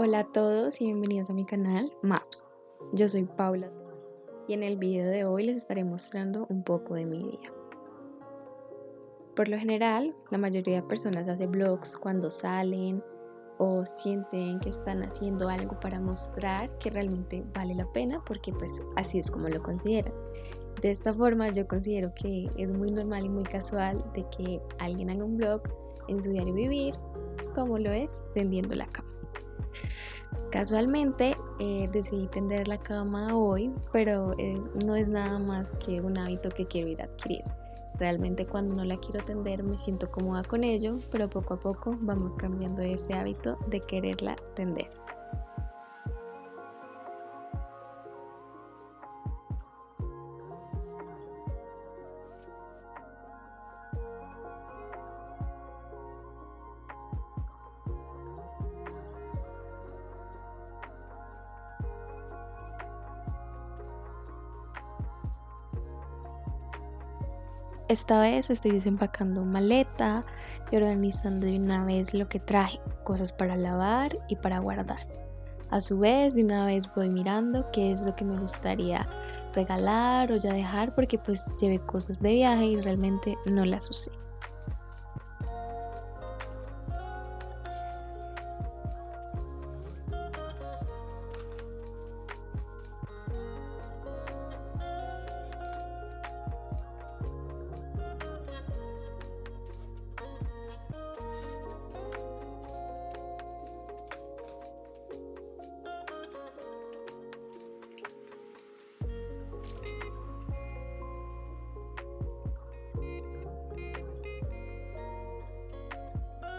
Hola a todos y bienvenidos a mi canal Maps. Yo soy Paula y en el video de hoy les estaré mostrando un poco de mi día. Por lo general, la mayoría de personas hace vlogs cuando salen o sienten que están haciendo algo para mostrar que realmente vale la pena porque pues así es como lo consideran. De esta forma yo considero que es muy normal y muy casual de que alguien haga un vlog en su diario vivir como lo es tendiendo la cama. Casualmente decidí tender la cama hoy, pero no es nada más que un hábito que quiero ir a adquirir. Realmente cuando no la quiero tender me siento cómoda con ello, pero poco a poco vamos cambiando ese hábito de quererla tender. Esta vez estoy desempacando maleta y organizando de una vez lo que traje, cosas para lavar y para guardar. A su vez, de una vez voy mirando qué es lo que me gustaría regalar o ya dejar porque pues llevé cosas de viaje y realmente no las usé.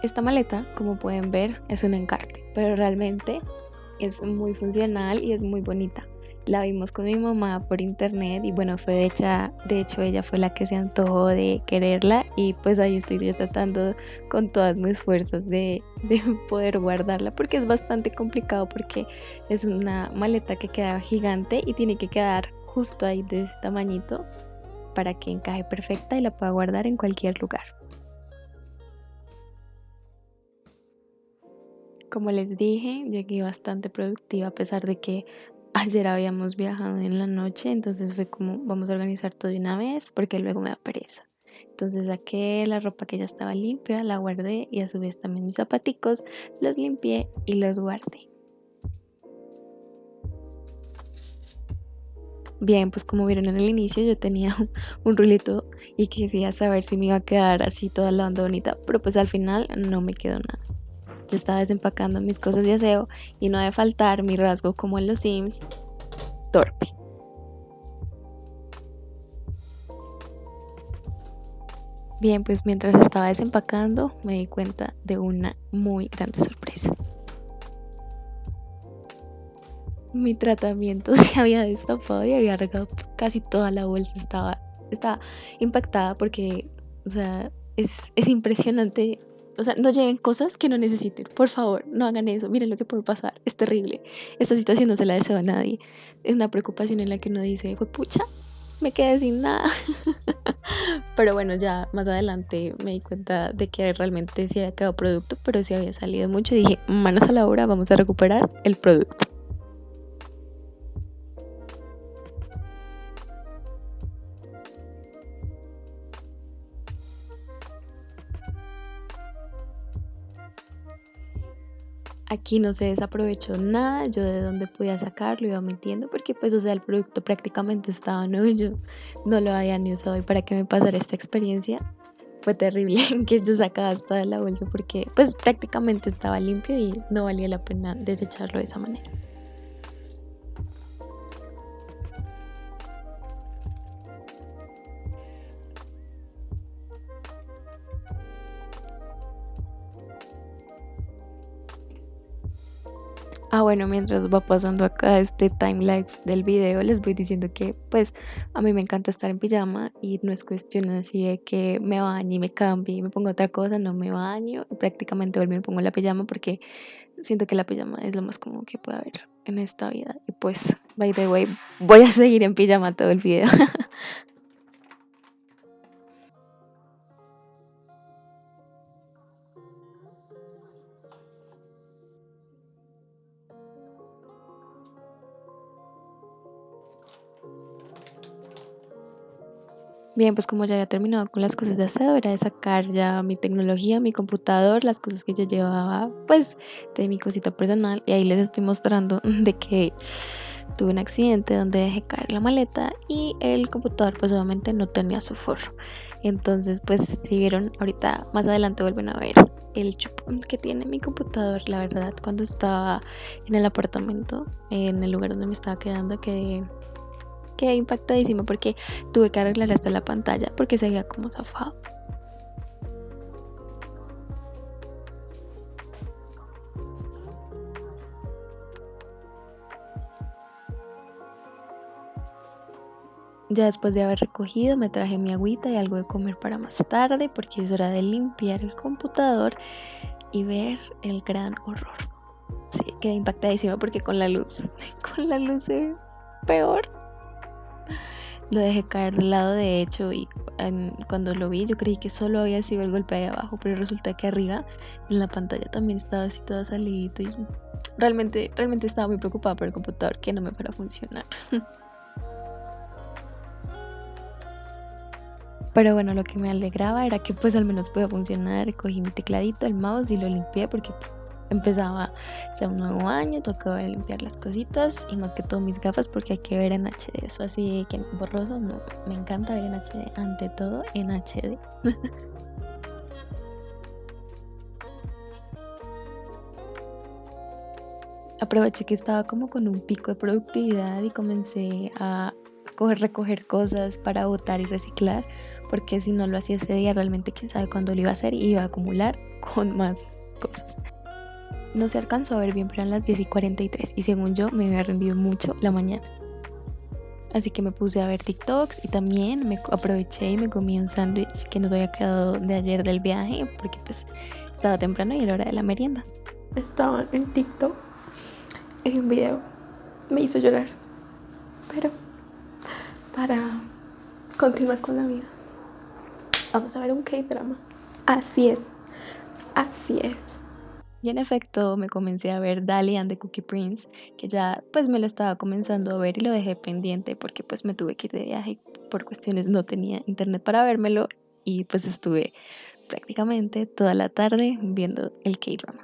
Esta maleta, como pueden ver, es un encarte, pero realmente es muy funcional y es muy bonita. La vimos con mi mamá por internet y bueno, de hecho ella fue la que se antojó de quererla y pues ahí estoy yo tratando con todas mis fuerzas de poder guardarla porque es bastante complicado porque es una maleta que queda gigante y tiene que quedar justo ahí de ese tamañito para que encaje perfecta y la pueda guardar en cualquier lugar. Como les dije, llegué bastante productiva a pesar de que ayer habíamos viajado en la noche, entonces fue como vamos a organizar todo de una vez porque luego me da pereza. Entonces saqué la ropa que ya estaba limpia, la guardé y a su vez también mis zapaticos los limpié y los guardé. Bien, pues como vieron en el inicio yo tenía un rulito y quería saber si me iba a quedar así toda la onda bonita, pero pues al final no me quedó nada. Yo estaba desempacando mis cosas de aseo y no debe faltar mi rasgo como en los Sims, torpe. Bien, pues mientras estaba desempacando me di cuenta de una muy grande sorpresa. Mi tratamiento se había destapado y había regado casi toda la bolsa. Estaba impactada porque, o sea, es impresionante. O sea, no lleven cosas que no necesiten. Por favor, no hagan eso. Miren lo que puede pasar. Es terrible. Esta situación no se la deseo a nadie. Es una preocupación en la que uno dice, pucha, me quedé sin nada. Pero bueno, ya más adelante me di cuenta de que realmente sí había quedado producto, pero sí había salido mucho y dije, manos a la obra, vamos a recuperar el producto. Aquí no se desaprovechó nada, yo de donde podía sacarlo iba metiendo porque pues o sea el producto prácticamente estaba nuevo, yo no lo había ni usado y para que me pasara esta experiencia fue terrible que yo sacaba hasta de la bolsa porque pues prácticamente estaba limpio y no valía la pena desecharlo de esa manera. Ah, bueno, mientras va pasando acá este timelapse del video, les voy diciendo que pues a mí me encanta estar en pijama y no es cuestión así de que me bañe y me cambie y me ponga otra cosa, no me baño, prácticamente vuelvo y me pongo la pijama porque siento que la pijama es lo más cómodo que puede haber en esta vida. Y pues, by the way, voy a seguir en pijama todo el video. Bien, pues como ya había terminado con las cosas de aseo, era de sacar ya mi tecnología, mi computador, las cosas que yo llevaba, pues de mi cosita personal. Y ahí les estoy mostrando de que tuve un accidente donde dejé caer la maleta y el computador pues obviamente no tenía su forro. Entonces pues si vieron ahorita más adelante vuelven a ver el chupón que tiene mi computador. La verdad, cuando estaba en el apartamento, en el lugar donde me estaba quedando, quedé impactadísima porque tuve que arreglar hasta la pantalla porque se veía como zafado. Ya después de haber recogido me traje mi agüita y algo de comer para más tarde porque es hora de limpiar el computador y ver el gran horror. Sí, quedé impactadísima porque con la luz, con la luz se ve peor. Lo dejé caer del lado de hecho y cuando lo vi yo creí que solo había sido el golpe ahí abajo, pero resulta que arriba en la pantalla también estaba así todo salidito y realmente estaba muy preocupada por el computador que no me fuera a funcionar. Pero bueno, lo que me alegraba era que pues al menos podía funcionar. Cogí mi tecladito, el mouse y lo limpié porque empezaba ya un nuevo año, tocaba limpiar las cositas y más que todo mis gafas porque hay que ver en HD. Eso así que borroso no, me encanta ver en HD, ante todo en HD. Aproveché que estaba como con un pico de productividad y comencé a recoger cosas para botar y reciclar, porque si no lo hacía ese día, realmente quién sabe cuándo lo iba a hacer y iba a acumular con más cosas. No se alcanzó a ver bien, pero eran las 10:43 y según yo me había rendido mucho la mañana. Así que me puse a ver TikToks y también me aproveché y me comí un sándwich que nos había quedado de ayer del viaje, porque pues estaba temprano y era hora de la merienda. Estaba en TikTok en un video, me hizo llorar, pero para continuar con la vida vamos a ver un K-drama. Así es, así es. Y en efecto me comencé a ver Dali and the Cookie Prince, que ya pues me lo estaba comenzando a ver y lo dejé pendiente porque pues me tuve que ir de viaje por cuestiones, no tenía internet para vérmelo y pues estuve prácticamente toda la tarde viendo el K-drama.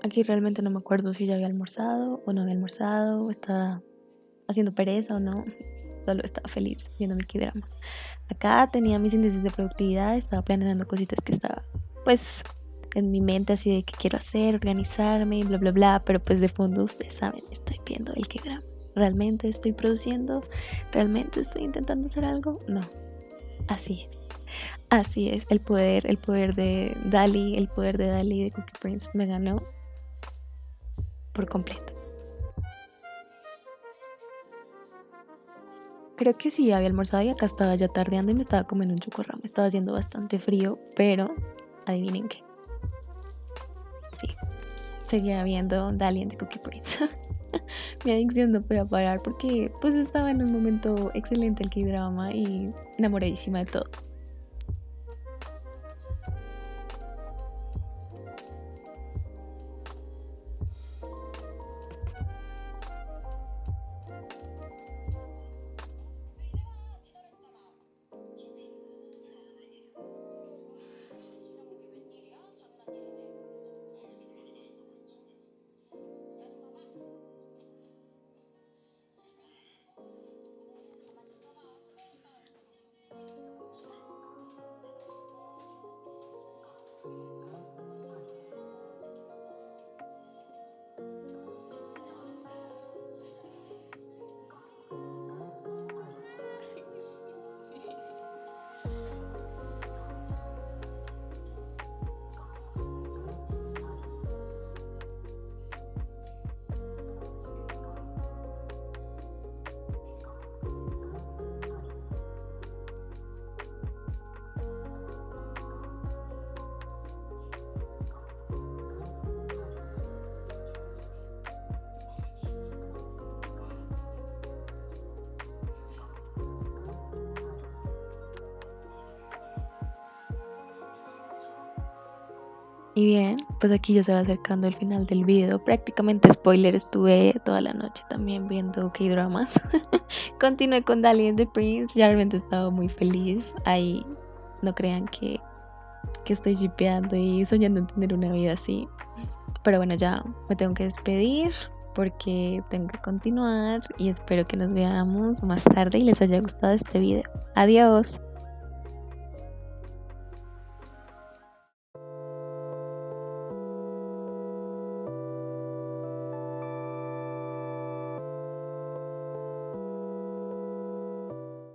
Aquí realmente no me acuerdo si ya había almorzado o no había almorzado, o estaba haciendo pereza o no, solo estaba feliz viendo mi K-drama. Acá tenía mis índices de productividad, estaba planeando cositas que estaba pues en mi mente así de qué quiero hacer, organizarme y bla bla bla, pero pues de fondo ustedes saben, estoy viendo el K-drama. ¿Realmente estoy produciendo? ¿Realmente estoy intentando hacer algo? No, así es. Así es, el poder de Dali, el poder de Dali de Cookie Prince me ganó por completo. Creo que sí, había almorzado y acá estaba ya tardeando y me estaba comiendo un chocorramo. Estaba haciendo bastante frío, pero adivinen qué. Sí, seguía viendo Dalian de Cookie Prince. Mi adicción no podía parar porque pues estaba en un momento excelente el K-drama y enamoradísima de todo. Y bien, pues aquí ya se va acercando el final del video. Prácticamente spoiler, estuve toda la noche también viendo K-dramas. Continué con Dali and the Prince, ya realmente estaba muy feliz. Ahí no crean que estoy shipeando y soñando en tener una vida así. Pero bueno, ya me tengo que despedir porque tengo que continuar y espero que nos veamos más tarde y les haya gustado este video. Adiós.